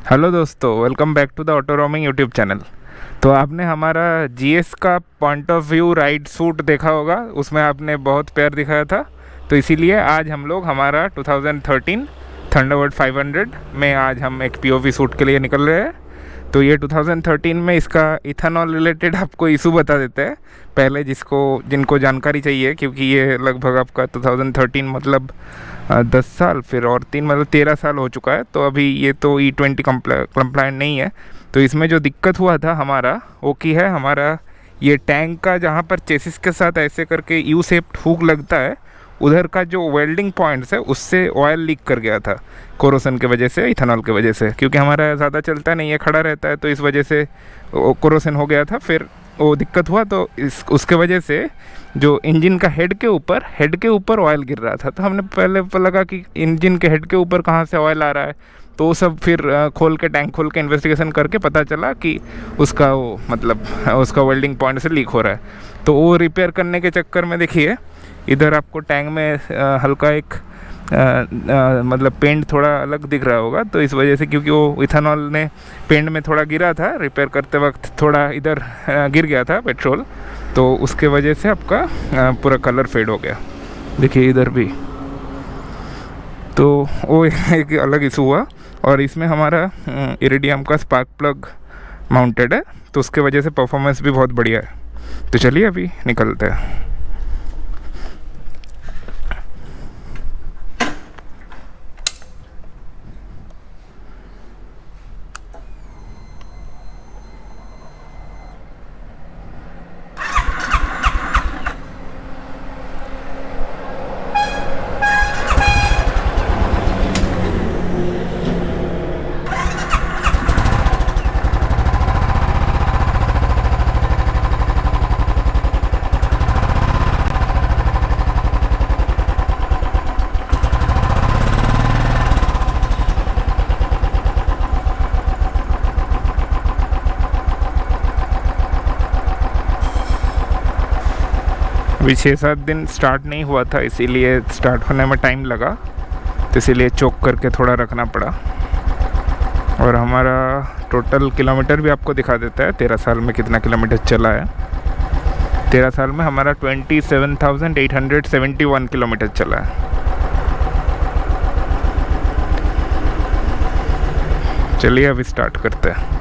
Hello दोस्तों, welcome back to the auto roaming YouTube channel. तो आपने हमारा जीएस का point of view ride shoot देखा होगा, उसमें आपने बहुत प्यार दिखाया था। तो इसीलिए आज हम लोग हमारा 2013 थंडरबर्ड 500 में आज हम एक पीओवी शूट के लिए निकल रहे हैं। तो ये 2013 में इसका इथेनॉल रिलेटेड आपको इशू बता देते हैं पहले, जिनको जानकारी चाहिए, क्योंकि ये लगभग आपका 2013 मतलब 10 साल फिर और 3 मतलब 13 साल हो चुका है। तो अभी ये तो E20 कंप्लायंट नहीं है। तो इसमें जो दिक्कत हुआ था हमारा वो की है, हमारा ये टैंक का जहाँ पर चेसिस के साथ ऐसे करके यू शेप्ड हुक लगता है, उधर का जो वेल्डिंग पॉइंट्स है उससे ऑयल लीक कर गया था कोरोसन के वजह से, इथेनॉल के वजह से। क्योंकि हमारा ज़्यादा चलता नहीं है, खड़ा रहता है, तो इस वजह से कोरोसन हो गया था। फिर वो दिक्कत हुआ तो उसके वजह से जो इंजन का हेड के ऊपर ऑयल गिर रहा था। तो हमने पहले लगा कि इंजन के हेड के ऊपर कहाँ से ऑयल आ रहा है। तो वो सब फिर टैंक खोल के इन्वेस्टिगेशन करके पता चला कि उसका उसका वेल्डिंग पॉइंट से लीक हो रहा है। तो वो रिपेयर करने के चक्कर में देखिए इधर आपको टैंक में हल्का एक पेंट थोड़ा अलग दिख रहा होगा। तो इस वजह से, क्योंकि वो इथेनॉल ने पेंट में थोड़ा गिरा था, रिपेयर करते वक्त थोड़ा इधर गिर गया था पेट्रोल, तो उसके वजह से आपका पूरा कलर फेड हो गया। देखिए इधर भी, तो वो एक अलग इशू हुआ। और इसमें हमारा इरिडियम का स्पार्क प्लग माउंटेड है, तो उसके वजह से परफॉर्मेंस भी बहुत बढ़िया है। तो चलिए अभी निकलते हैं। अभी 6-7 दिन स्टार्ट नहीं हुआ था, इसीलिए स्टार्ट होने में टाइम लगा, तो इसीलिए चोक करके थोड़ा रखना पड़ा। और हमारा टोटल किलोमीटर भी आपको दिखा देता है, 13 साल में कितना किलोमीटर चला है। 13 साल में हमारा 27,871 किलोमीटर चला है। चलिए अभी स्टार्ट करते हैं।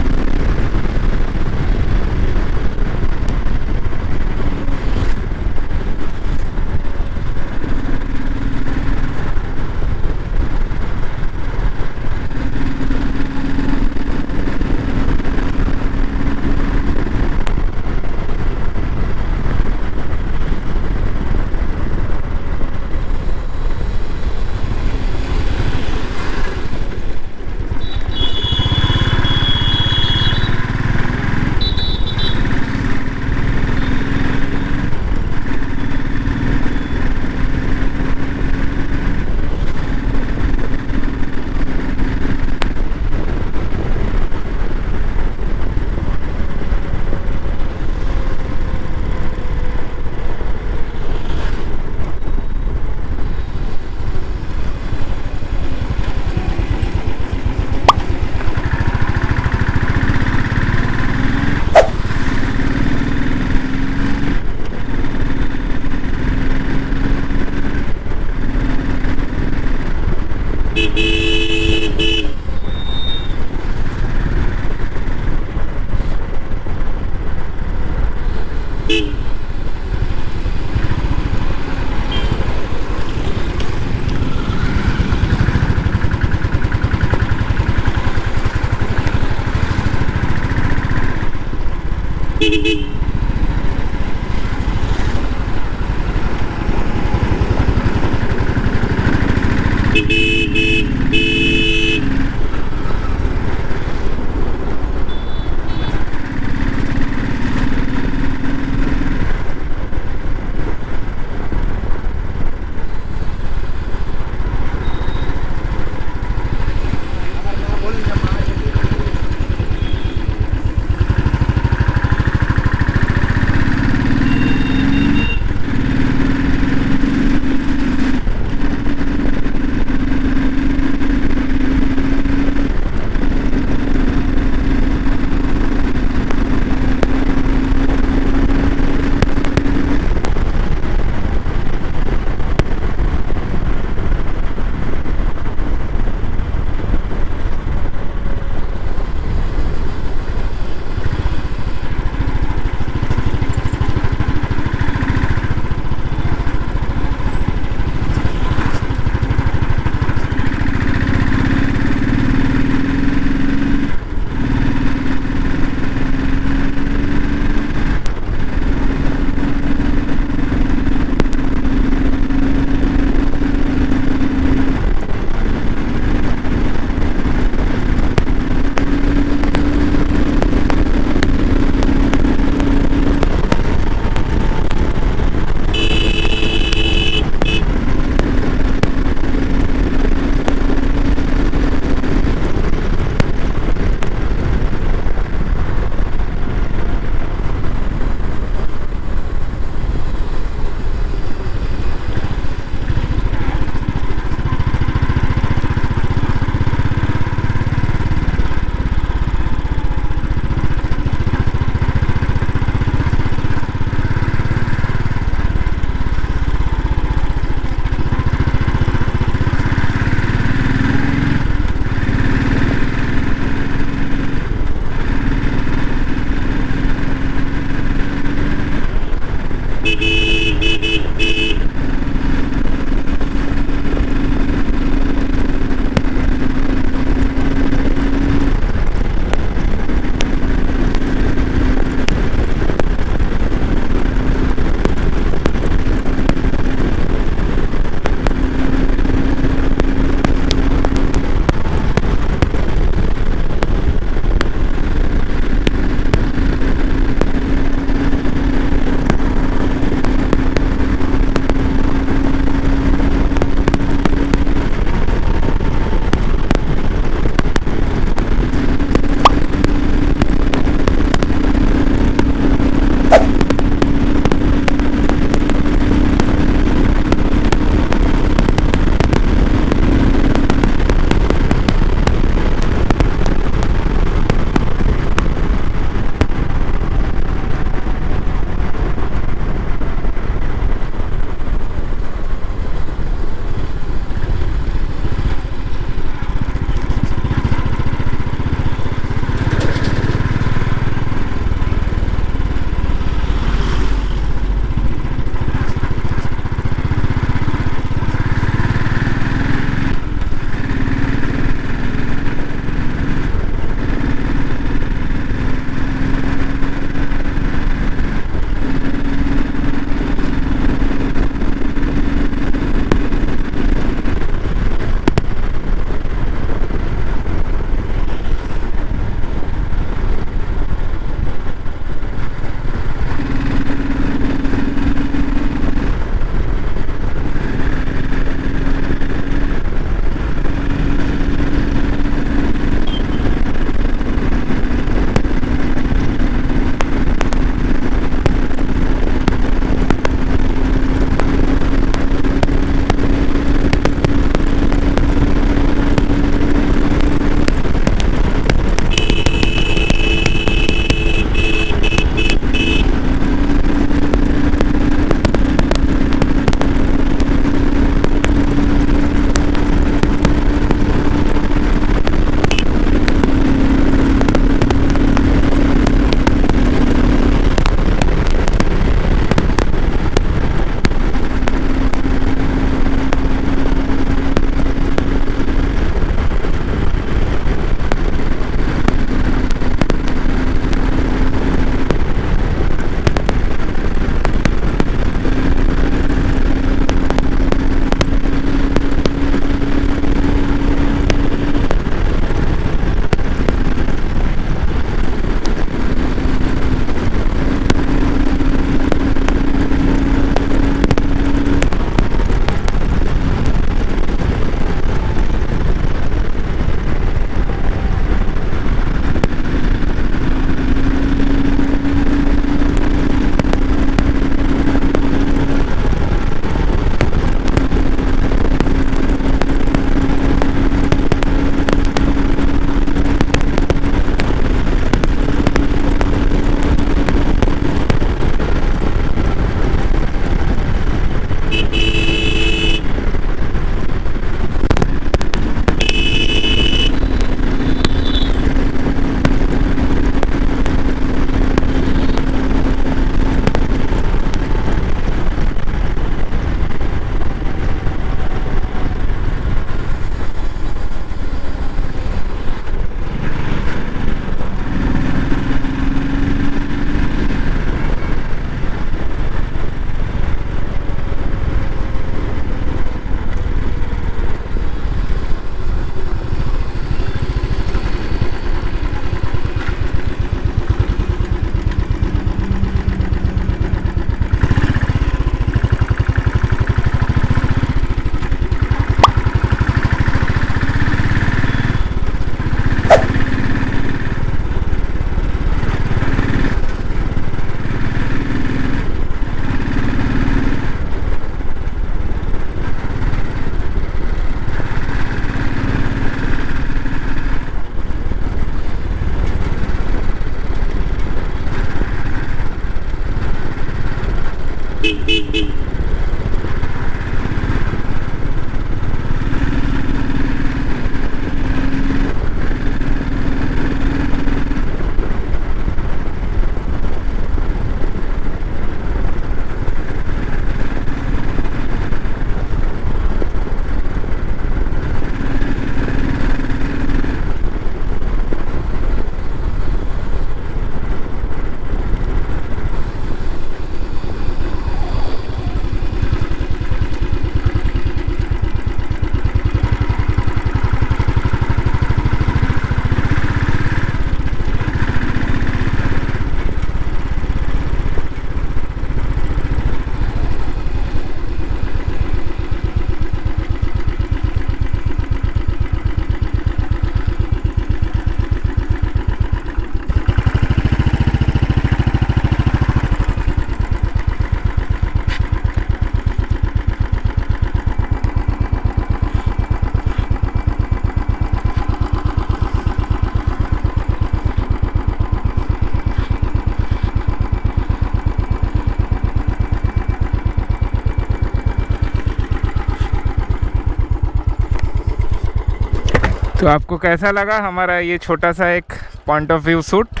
तो आपको कैसा लगा हमारा ये छोटा सा एक पॉइंट ऑफ व्यू शूट?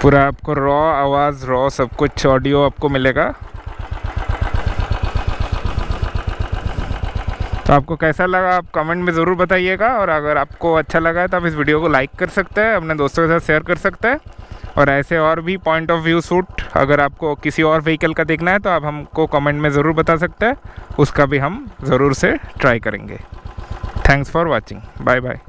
पूरा आपको रॉ आवाज़, रॉ सब कुछ ऑडियो आपको मिलेगा। तो आपको कैसा लगा आप कमेंट में ज़रूर बताइएगा, और अगर आपको अच्छा लगा है तो आप इस वीडियो को लाइक कर सकते हैं, अपने दोस्तों के साथ शेयर कर सकते हैं। और ऐसे और भी पॉइंट ऑफ व्यू शूट अगर आपको किसी और व्हीकल का देखना है तो आप हमको कमेंट में ज़रूर बता सकते हैं, उसका भी हम ज़रूर से ट्राई करेंगे। Thanks for watching, bye bye.